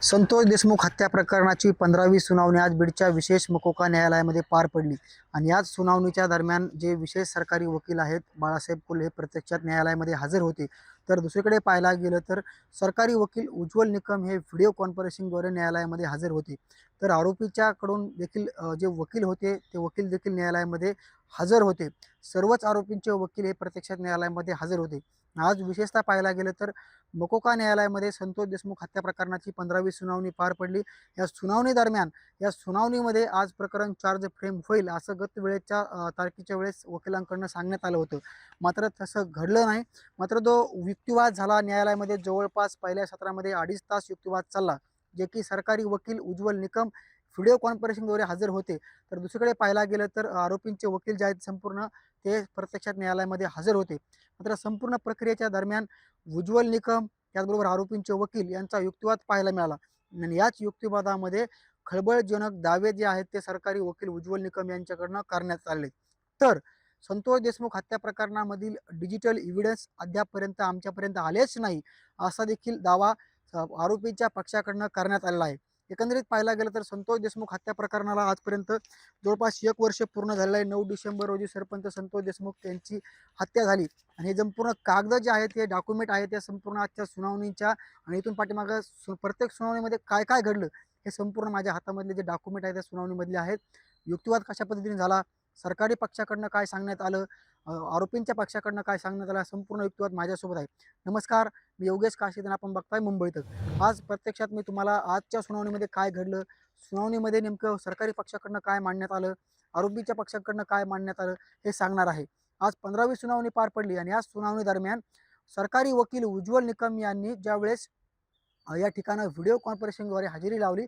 संतोष देशमुख हत्या प्रकरणाची 15वी सुनावणी आज बीडच्या विशेष मकोका न्यायालयामध्ये पार पडली आणि याच सुनावणीच्या दरम्यान जे विशेष सरकारी वकील आहेत बाळासाहेब कुल हे प्रत्यक्षात न्यायालयामध्ये हजर होते. तर दुसरीकडे पाहायला गेलं तर सरकारी वकील उज्ज्वल निकम हे व्हिडिओ कॉन्फरन्सिंगद्वारे न्यायालयामध्ये हजर होते. तर आरोपीच्याकडून देखील जे वकील होते ते वकील देखील न्यायालयामध्ये हजर होते. सर्वच आरोपींचे वकील हे प्रत्यक्षात न्यायालयामध्ये हजर होते. आज विशेषतः पाहायला गेलं तर मकोका न्यायालयामध्ये संतोष देशमुख हत्या प्रकरणाची 15वी सुनावणी पार पडली. या सुनावणी दरम्यान या सुनावणीमध्ये आज प्रकरण चार्ज फ्रेम होईल असं गत वेळेच्या तारखेच्या वेळेस वकिलांकडून सांगण्यात आलं होतं. मात्र तसं घडलं नाही. मात्र तो युक्तिवाद झाला न्यायालयामध्ये. जवळपास पहिल्या सत्रामध्ये 2.5 तास युक्तिवाद चालला, जे की सरकारी वकील उज्ज्वल निकम व्हिडिओ कॉन्फरन्सिंगद्वारे हजर होते. तर दुसरीकडे पाहायला गेलं तर आरोपींचे वकील जे आहेत संपूर्ण ते प्रत्यक्षात न्यायालयामध्ये हजर होते. मात्र संपूर्ण प्रक्रियेच्या दरम्यान उज्ज्वल निकम त्याचबरोबर आरोपींचे वकील यांचा युक्तिवाद पाहायला मिळाला आणि याच युक्तिवादामध्ये खळबळजनक दावे जे आहेत ते सरकारी वकील उज्ज्वल निकम यांच्याकडनं करण्यात आले. तर संतोष देशमुख हत्या प्रकरणामधील डिजिटल एव्हिडन्स अद्यापपर्यंत आमच्यापर्यंत आलेच नाही असा देखील दावा आरोपीच्या पक्षाकडनं करण्यात आलेला आहे. एकंदरीत पाहायला गेलं तर संतोष देशमुख हत्या प्रकरणाला आजपर्यंत जवळपास 1 वर्ष पूर्ण झालेलं आहे. 9 डिसेंबर रोजी सरपंच संतोष देशमुख यांची हत्या झाली आणि हे संपूर्ण कागद जे आहेत हे डॉक्युमेंट आहेत ते संपूर्ण आजच्या सुनावणीच्या आणि इथून पाठीमागं प्रत्येक सुनावणीमध्ये काय काय घडलं हे संपूर्ण माझ्या हातामधले जे डॉक्युमेंट आहेत त्या सुनावणीमधले आहेत. युक्तिवाद कशा पद्धतीने झाला, सरकारी पक्षाकडनं काय सांगण्यात आलं, आरोपींच्या पक्षाकडनं काय सांगण्यात आलं, संपूर्ण युक्तिवाद माझ्यासोबत आहे. नमस्कार, मी योगेश काशीद आणि आपण बघताय मुंबई तक. आज प्रत्यक्षात मी तुम्हाला आजच्या सुनावणीमध्ये काय घडलं, सुनावणीमध्ये नेमकं सरकारी पक्षाकडनं काय मांडण्यात आलं, आरोपीच्या पक्षाकडनं काय मांडण्यात आलं हे सांगणार आहे. आज 15वी सुनावणी पार पडली आणि या सुनावणी दरम्यान सरकारी वकील उज्ज्वल निकम यांनी ज्या वेळेस या ठिकाणी व्हिडिओ कॉन्फरन्सिंगद्वारे हजेरी लावली,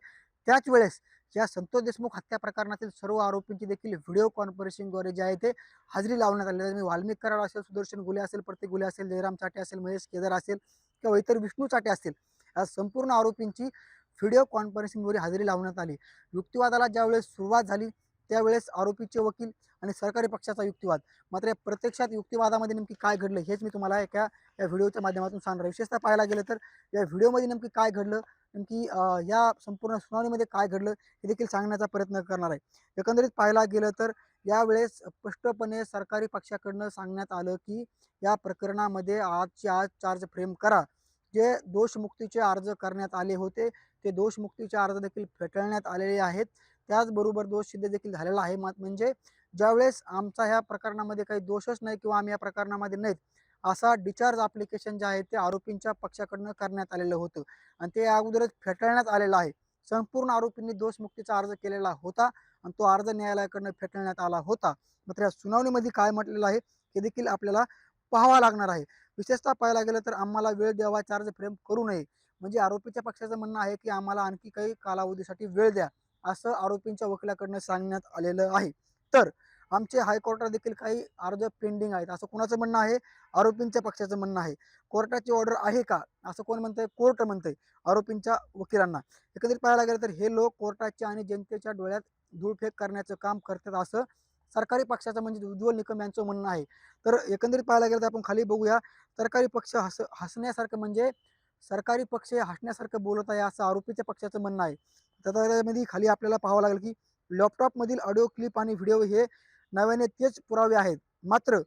त्याच वेळेस या संतोष देशमुख हत्या प्रकरणातील सर्व आरोपींची देखील व्हिडिओ कॉन्फरन्सिंगद्वारे जे आहे ते हजेरी लावण्यात आली. मी वाल्मिक कराड असेल, सुदर्शन गुले असेल, प्रतीक गुले असेल, जयराम चाटे असेल, महेश केदार असेल किंवा इतर विष्णू चाटे असतील, या संपूर्ण आरोपींची व्हिडिओ कॉन्फरन्सिंगद्वारे हजेरी लावण्यात आली. युक्तिवादाला ज्यावेळेस सुरुवात झाली त्यावेळेस आरोपीचे वकील आणि सरकारी पक्षाचा युक्तिवाद. मात्र प्रत्यक्षात युक्तिवादामध्ये नेमकी काय घडलं हेच मी तुम्हाला या व्हिडिओच्या माध्यमातून सांगणार आहे. विशेषतः पाहायला गेलं तर या व्हिडिओमध्ये नेमकी काय घडलं, नेमकी या संपूर्ण सुनावणीमध्ये काय घडलं हे देखील सांगण्याचा प्रयत्न करणार आहे. एकंदरीत पाहायला गेलं तर यावेळेस स्पष्टपणे सरकारी पक्षाकडनं सांगण्यात आलं की या प्रकरणामध्ये आजची आज चार्ज फ्रेम करा. जे दोषमुक्तीचे अर्ज करण्यात आले होते ते दोषमुक्तीचे अर्ज देखील फेटाळण्यात आलेले आहेत. त्याचबरोबर दोष सिद्ध देखील झालेला आहे. म्हणजे ज्यावेळेस आमचा ह्या प्रकरणामध्ये काही दोषच नाही किंवा आम्ही या प्रकरणामध्ये नाहीत असा डिस्चार्ज ॲप्लिकेशन जे आहे ते आरोपींच्या पक्षाकडनं करण्यात आलेलं होतं आणि ते अगोदरच फेटाळण्यात आलेलं आहे. संपूर्ण आरोपींनी दोषमुक्तीचा अर्ज केलेला होता आणि तो अर्ज न्यायालयाकडनं फेटाळण्यात आला होता. मात्र या सुनावणीमध्ये काय म्हटलेलं आहे हे देखील आपल्याला पाहावं लागणार आहे. विशेषतः पाहायला गेलं तर आम्हाला वेळ द्यावा, चार्ज फ्रेम करू नये. म्हणजे आरोपीच्या पक्षाचं म्हणणं आहे की आम्हाला आणखी काही कालावधीसाठी वेळ द्या असं आरोपींच्या वकिलाकडनं सांगण्यात आलेलं आहे. तर आमचे हायकोर्टात देखील काही अर्ज पेंडिंग आहेत असं कोणाचं म्हणणं आहे, आरोपींच्या पक्षाचं म्हणणं आहे. कोर्टाची ऑर्डर आहे का असं कोण म्हणतंय, कोर्ट म्हणतंय आरोपींच्या वकिलांना. एकंदरीत पाहायला गेलं तर हे लोक कोर्टाच्या आणि जनतेच्या डोळ्यात धूळफेक करण्याचं काम करतात असं सरकारी पक्षाचं म्हणजे उज्ज्वल निकम यांचं म्हणणं आहे. तर एकंदरीत पाहायला गेलं तर आपण खाली बघूया. सरकारी पक्ष हसण्यासारखं म्हणजे सरकारी पक्ष हसण्यासारखं बोलत आहे असं आरोपीच्या पक्षाचं म्हणणं आहे. तर त्यामध्ये खाली आपल्याला पाहावं लागेल की लॅपटॉपमधील ऑडिओ क्लिप आणि व्हिडिओ हे नव्याने तेच पुरावे आहेत. मात्र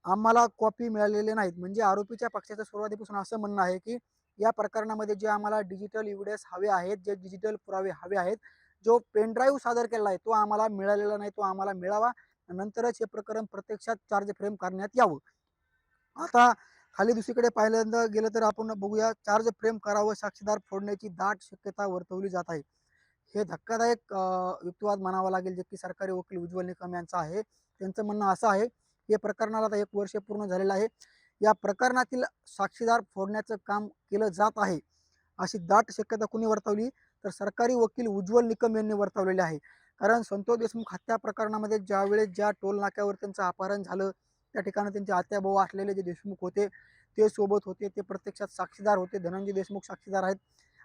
आम्हाला कॉपी मिळालेले नाहीत. म्हणजे आरोपीच्या पक्षाचं सुरुवातीपासून असं म्हणणं आहे की या प्रकरणामध्ये जे आम्हाला डिजिटल एव्हिडन्स हवे आहेत, जे डिजिटल पुरावे हवे आहेत, जो पेन ड्राईव्ह सादर केलेला आहे तो आम्हाला मिळालेला नाही, तो आम्हाला मिळावा. नंतरच हे प्रकरण प्रत्यक्षात चार्ज फ्रेम करण्यात यावं. आता खाली दुसरीकडे पाहिल्यांदा गेलं तर आपण बघूया, चार्ज फ्रेम करावं, साक्षीदार फोडण्याची दाट शक्यता वर्तवली जात आहे. हे धक्कादायक युक्तिवाद म्हणावा लागेल, जे की सरकारी वकील उज्ज्वल निकम यांचा आहे. त्यांचं म्हणणं असं आहे की प्रकरणाला आता 1 वर्ष पूर्ण झालेलं आहे. या प्रकरणातील साक्षीदार फोडण्याचं काम केलं जात आहे अशी दाट शक्यता कुणी वर्तवली, तर सरकारी वकील उज्ज्वल निकम यांनी वर्तवलेली आहे. कारण संतोष देशमुख हत्या प्रकरणामध्ये ज्यावेळेस ज्या टोल नाक्यावर त्यांचं अपहरण झालं त्या ठिकाणी त्यांचे आत्याभाऊ असलेले जे देशमुख होते ते सोबत होते, ते प्रत्यक्षात साक्षीदार होते. धनंजय देशमुख साक्षीदार आहेत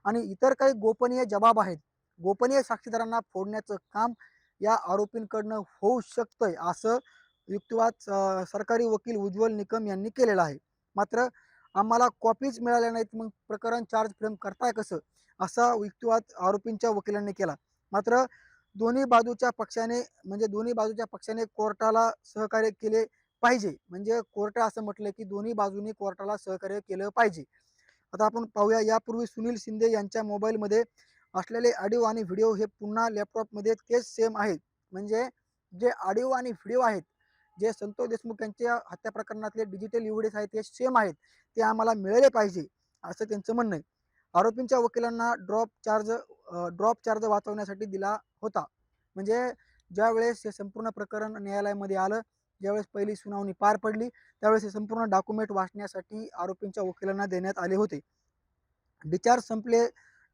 आणि इतर काही गोपनीय जबाब आहेत. गोपनीय साक्षीदारांना फोडण्याचं काम या आरोपींकडनं होऊ शकतंय असं युक्तिवाद सरकारी वकील उज्ज्वल निकम यांनी केलेला आहे. मात्र आम्हाला कॉपीज मिळाल्या नाहीत, मग प्रकरण चार्ज फ्रेम करताय कसं असा युक्तिवाद आरोपींच्या वकिलांनी केला. मात्र दोन्ही बाजूच्या पक्षाने दोन्ही बाजूच्या पक्षाने कोर्टाला सहकार्य केले पाहिजे. म्हणजे कोर्ट असं म्हटलं की दोन्ही बाजूंनी कोर्टाला सहकार्य केलं पाहिजे. आता आपण पाहूया, यापूर्वी सुनील शिंदे यांच्या मोबाईलमध्ये असलेले ऑडिओ आणि व्हिडिओ हे पुन्हा लॅपटॉपमध्ये तेच सेम आहेत. म्हणजे जे ऑडिओ आणि व्हिडिओ आहेत, जे संतोष देशमुख यांच्या हत्या प्रकरणातले डिजिटल एव्हिडन्स आहेत ते सेम आहेत, ते आम्हाला मिळाले पाहिजे, असं त्यांचं म्हणणं आहे. आरोपींच्या वकिलांना ड्रॉप चार्ज वाचवण्यासाठी दिला होता. म्हणजे ज्यावेळेस हे संपूर्ण प्रकरण न्यायालयामध्ये आलं, ज्यावेळेस पहिली सुनावणी पार पडली, त्यावेळेस हे संपूर्ण डॉक्युमेंट वाचण्यासाठी आरोपींच्या वकिलांना देण्यात आले होते. डिस्चार्ज संपले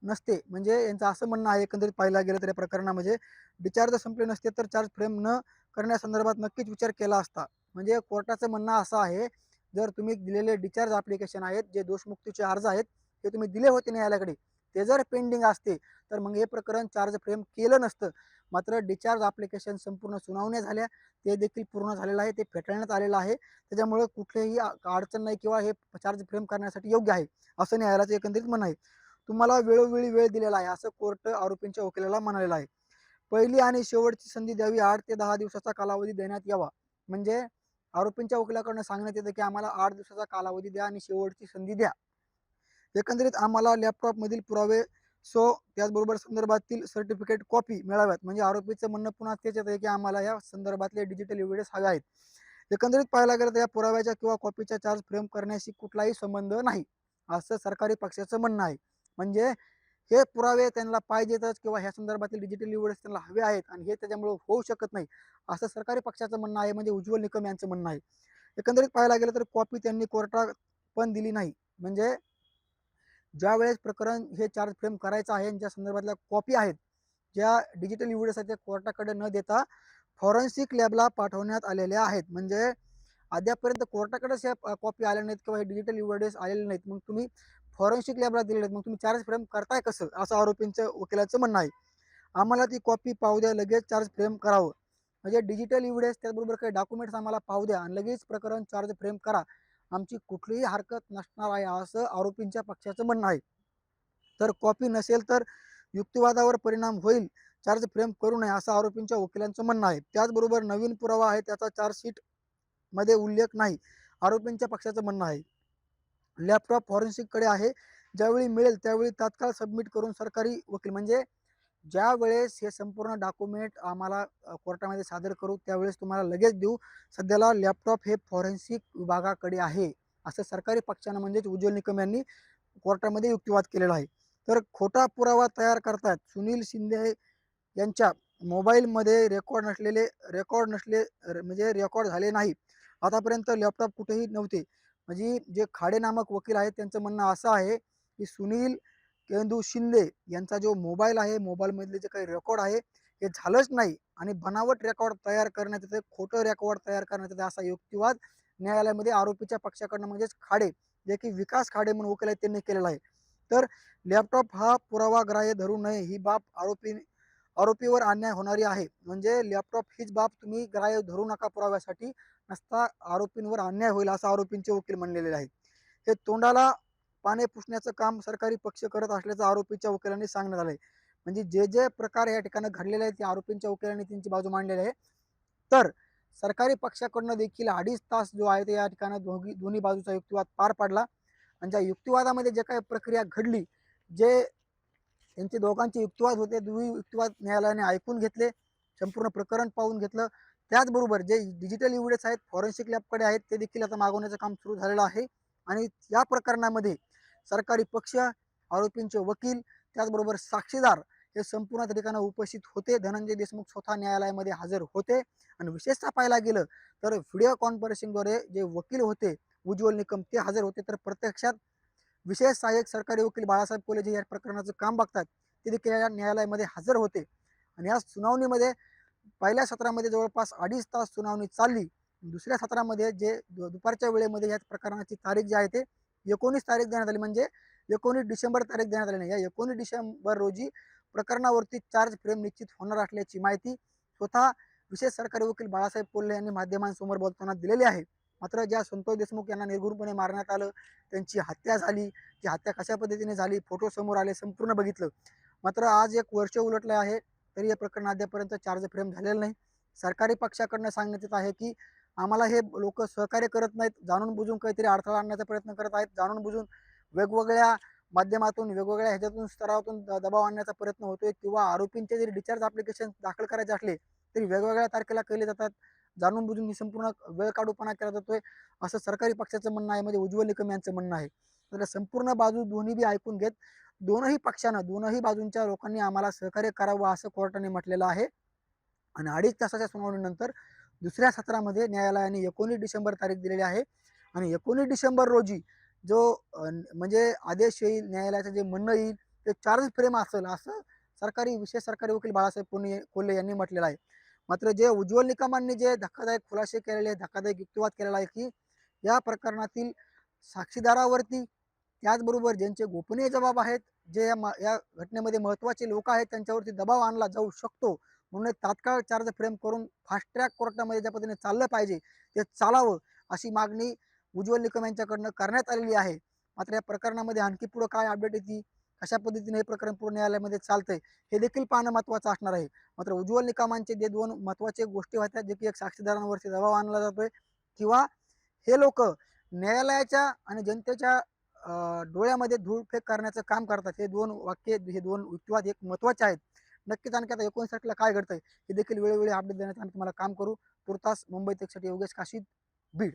नसते, म्हणजे यांचं असं म्हणणं आहे, एकंदरीत पाहायला गेलं तर या प्रकरणामध्ये डिस्चार्ज संपले नसते तर चार्ज फ्रेम न करण्यासंदर्भात नक्कीच विचार केला असता. म्हणजे कोर्टाचं म्हणणं असं आहे, जर तुम्ही दिलेले डिस्चार्ज ॲप्लिकेशन आहेत, जे दोषमुक्तीचे अर्ज आहेत, ते तुम्ही दिले होते न्यायालयाकडे, ते जर पेंडिंग असते तर मग हे प्रकरण चार्ज फ्रेम केलं नसतं. मात्र डिस्चार्ज ॲप्लिकेशन संपूर्ण सुनावण्या झाल्या, ते देखील पूर्ण झालेलं आहे, ते फेटाळण्यात आलेलं आहे. त्याच्यामुळे कुठलीही अडचण नाही किंवा हे चार्ज फ्रेम करण्यासाठी योग्य आहे, असं न्यायालयाचं एकंदरीत म्हणणं आहे. तुम्हाला वेळोवेळी वेळ दिलेला आहे, असं कोर्ट आरोपींच्या वकिलाला म्हणालेलं आहे. पहिली आणि शेवटची संधी द्यावी, 8 ते 10 दिवसाचा कालावधी देण्यात यावा. म्हणजे आरोपींच्या वकिलाकडून सांगण्यात येतं की आम्हाला 8 दिवसाचा कालावधी द्या आणि शेवटची संधी द्या. एकंदरीत आम्हाला लॅपटॉपमधील पुरावे त्याचबरोबर संदर्भातील सर्टिफिकेट कॉपी मिळाव्यात. म्हणजे आरोपीचं म्हणणं पुन्हा तेच येतं की आम्हाला या संदर्भातले डिजिटल एव्हिडन्स हवे आहेत. एकंदरीत पाहायला गेलं तर या पुराव्याच्या किंवा कॉपीच्या चार्ज फ्रेम करण्याशी कुठलाही संबंध नाही, असं सरकारी पक्षाचं म्हणणं आहे. म्हणजे हे पुरावे त्यांना पाहिजेतच किंवा ह्या संदर्भातील डिजिटल एव्हिडन्स त्यांना हवे आहेत आणि हे त्याच्यामुळे होऊ शकत नाही, असं सरकारी पक्षाचं म्हणणं आहे, म्हणजे उज्ज्वल निकम यांचं म्हणणं आहे. एकंदरीत पाहायला गेलं तर कॉपी त्यांनी कोर्टात पण दिली नाही. म्हणजे ज्या वेळेस प्रकरण हे चार्ज फ्रेम करायचं आहे, ज्या संदर्भातल्या कॉपी आहेत, ज्या डिजिटल एव्हिडन्स आहेत, त्या कोर्टाकडे न देता फॉरेन्सिक लॅबला पाठवण्यात आलेल्या आहेत. म्हणजे अद्यापपर्यंत कोर्टाकडेच या कॉपी आल्या नाहीत किंवा हे डिजिटल एव्हिडन्स आलेले नाहीत. मग तुम्ही फॉरेन्सिक लॅबला दिले नाहीत, मग तुम्ही चार्ज फ्रेम करताय कसं, असं आरोपींच्या वकिलाचं म्हणणं आहे. आम्हाला ती कॉपी पाहू द्या, लगेच चार्ज फ्रेम करावं. म्हणजे डिजिटल एव्हिडन्स त्याचबरोबर काही डॉक्युमेंट्स आम्हाला पाहू द्या आणि लगेच प्रकरण चार्ज फ्रेम करा, आमची कुठलीही हरकत नसणार आहे, असं आरोपींच्या पक्षाचं म्हणणं आहे. तर कॉपी नसेल तर युक्तिवादावर परिणाम होईल, चार्ज फ्रेम करू नये, असं आरोपींच्या वकिलांचं म्हणणं आहे. त्याचबरोबर नवीन पुरावा आहे, त्याचा चार्जशीट मध्ये उल्लेख नाही, आरोपींच्या पक्षाचं म्हणणं आहे. लॅपटॉप फॉरेन्सिककडे आहे, ज्यावेळी मिळेल त्यावेळी तात्काळ सबमिट करून सरकारी वकील, म्हणजे ज्या वेळेस हे संपूर्ण डॉक्युमेंट आम्हाला कोर्टामध्ये सादर करू त्यावेळेस तुम्हाला लगेच देऊ. सध्याला लॅपटॉप हे फॉरेन्सिक विभागाकडे आहे, असं सरकारी पक्षानं म्हणजेच उज्ज्वल निकम यांनी कोर्टामध्ये युक्तिवाद केलेला आहे. तर खोटा पुरावा तयार करतात. सुनील शिंदे यांच्या मोबाईलमध्ये रेकॉर्ड झाले नाही. आतापर्यंत लॅपटॉप कुठेही नव्हते. म्हणजे जे खाडे नामक वकील आहेत त्यांचं म्हणणं असं आहे की सुनील केंदू शिंदे यांचा जो मोबाईल आहे, मोबाईलमधले जे काही रेकॉर्ड आहे हे झालंच नाही आणि बनावट रेकॉर्ड तयार करण्यात येते, खोटं रेकॉर्ड तयार करण्यात येते, असा युक्तिवाद न्यायालयामध्ये आरोपीच्या पक्षाकडनं म्हणजेच खाडे, जे की विकास खाडे म्हणून वकील आहेत, त्यांनी केलेला आहे. तर लॅपटॉप हा पुरावा ग्राह्य धरू नये, ही बाब आरोपीवर अन्याय होणारी आहे. म्हणजे लॅपटॉप हीच बाब तुम्ही ग्राह्य धरू नका पुराव्यासाठी, नसता आरोपींवर अन्याय होईल, असं आरोपींचे वकील म्हणलेले आहेत. हे तोंडाला पाने पुसण्याचं काम सरकारी पक्ष करत असल्याचं आरोपीच्या वकिलांनी सांगण्यात आलंय. म्हणजे जे जे प्रकार या ठिकाणी घडलेले आहेत ते आरोपींच्या वकिलांनी त्यांची बाजू मांडलेली आहे. तर सरकारी पक्षाकडनं देखील 2.5 तास जो आहे ते या ठिकाणी दोन्ही बाजूचा युक्तिवाद पार पडला आणि ज्या युक्तिवादामध्ये जे काही प्रक्रिया घडली, जे त्यांचे दोघांचे युक्तिवाद होते, दोन्ही युक्तिवाद न्यायालयाने ऐकून घेतले, संपूर्ण प्रकरण पाहून घेतलं. त्याचबरोबर जे डिजिटल एव्हिडन्स आहेत फॉरेन्सिक लॅबकडे आहेत, ते देखील आता मागवण्याचं काम सुरू झालेलं आहे आणि या प्रकरणामध्ये सरकारी पक्ष, आरोपींचे वकील, त्याचबरोबर साक्षीदार हे संपूर्ण त्या ठिकाणी उपस्थित होते. धनंजय देशमुख स्वतः न्यायालयामध्ये हजर होते आणि विशेषतः पाहायला गेलं तर व्हिडिओ कॉन्फरन्सिंगद्वारे जे वकील होते उज्ज्वल निकम ते हजर होते. तर प्रत्यक्षात विशेष सहाय्यक सरकारी वकील बाळासाहेब कोले जे या प्रकरणाचं काम बघतात ते देखील या न्यायालयामध्ये हजर होते आणि या सुनावणीमध्ये पहिल्या सत्रामध्ये जवळपास 2.5 तास सुनावणी चालली. दुसऱ्या सत्रामध्ये जे दुपारच्या वेळेमध्ये या प्रकरणाची तारीख जी आहे ते 19 तारीख देण्यात आली, म्हणजे 19 डिसेंबर तारीख देण्यात आली नाही. या 19 डिसेंबर रोजी प्रकरणावरती चार्ज फ्रेम निश्चित होणार असल्याची माहिती स्वतः विशेष सरकारी वकील बाळासाहेब कोल्हे यांनी माध्यमांसमोर बोलताना दिलेली आहे. मात्र ज्या संतोष देशमुख यांना निर्घृणपणे मारण्यात आलं, त्यांची हत्या झाली, ती हत्या कशा पद्धतीने झाली, फोटो समोर आले, संपूर्ण बघितलं. मात्र आज 1 वर्ष उलटलं आहे, तरी हे प्रकरण अद्यापर्यंत चार्ज फ्रेम झालेलं नाही. सरकारी पक्षाकडनं सांगण्यात येत आहे की आम्हाला हे लोक सहकार्य करत नाहीत, जाणून बुजून काहीतरी अडथळा आणण्याचा प्रयत्न करत आहेत, जाणून बुजून वेगवेगळ्या माध्यमातून, वेगवेगळ्या ह्याच्यातून, स्तरातून दबाव आणण्याचा प्रयत्न होतोय, किंवा आरोपींचे जरी डिस्चार्ज ॲप्लिकेशन दाखल करायचे असले तरी वेगवेगळ्या तारखेला केले जातात. जाणून बुजून ही संपूर्ण वेळ काढूपणा केला जातोय, असं सरकारी पक्षाचं म्हणणं आहे, म्हणजे उज्ज्वल निकम यांचं म्हणणं आहे. तर संपूर्ण बाजू दोन्ही बी ऐकून घेत दोनही पक्षानं, दोनही बाजूंच्या लोकांनी आम्हाला सहकार्य करावं असं कोर्टाने म्हटलेलं आहे. आणि 2.5 तासाच्या सुनावणीनंतर दुसऱ्या सत्रामध्ये न्यायालयाने 19 डिसेंबर तारीख दिलेली आहे. आणि 19 डिसेंबर रोजी जो म्हणजे आदेश येईल, न्यायालयाचं जे म्हणणं येईल ते चार्ज फ्रेम असेल, असं विशेष सरकारी वकील बाळासाहेब कोल्हे यांनी म्हटलेलं आहे. मात्र जे उज्ज्वल निकमांनी जे धक्कादायक खुलासे केलेले, धक्कादायक युक्तिवाद केलेला आहे की या प्रकरणातील साक्षीदारावरती, त्याचबरोबर ज्यांचे गोपनीय जबाब आहेत, जे या घटनेमध्ये महत्त्वाचे लोक आहेत, त्यांच्यावरती दबाव आणला जाऊ शकतो, म्हणून तात्काळ चार्ज फ्रेम करून फास्ट ट्रॅक कोर्टामध्ये ज्या पद्धतीने चाललं पाहिजे ते चालावं, अशी मागणी उज्ज्वल निकम यांच्याकडनं करण्यात आलेली आहे. मात्र या प्रकरणामध्ये आणखी पुढे काय अपडेट येते, कशा पद्धतीने हे प्रकरण पूर्ण न्यायालयामध्ये चालतंय, हे देखील पाहणं महत्त्वाचं असणार आहे. मात्र उज्ज्वल निकमांचे जे 2 महत्त्वाचे गोष्टी होत्या, जे की एक साक्षीदारांवरती दबाव आणला जातोय, किंवा हे लोक न्यायालयाच्या आणि जनतेच्या डोळ्यामध्ये धूळफेक करण्याचं काम करतात, हे 2 वाक्य, हे 2 युक्तिवाद एक महत्त्वाचे आहेत. नक्कीच आणखी आता 19 तारखेला काय घडतंय हे देखील वेळोवेळी अपडेट देण्याचं आम्ही तुम्हाला काम करू. तुर्तास मुंबई तकसाठी योगेश काशीद, बीड.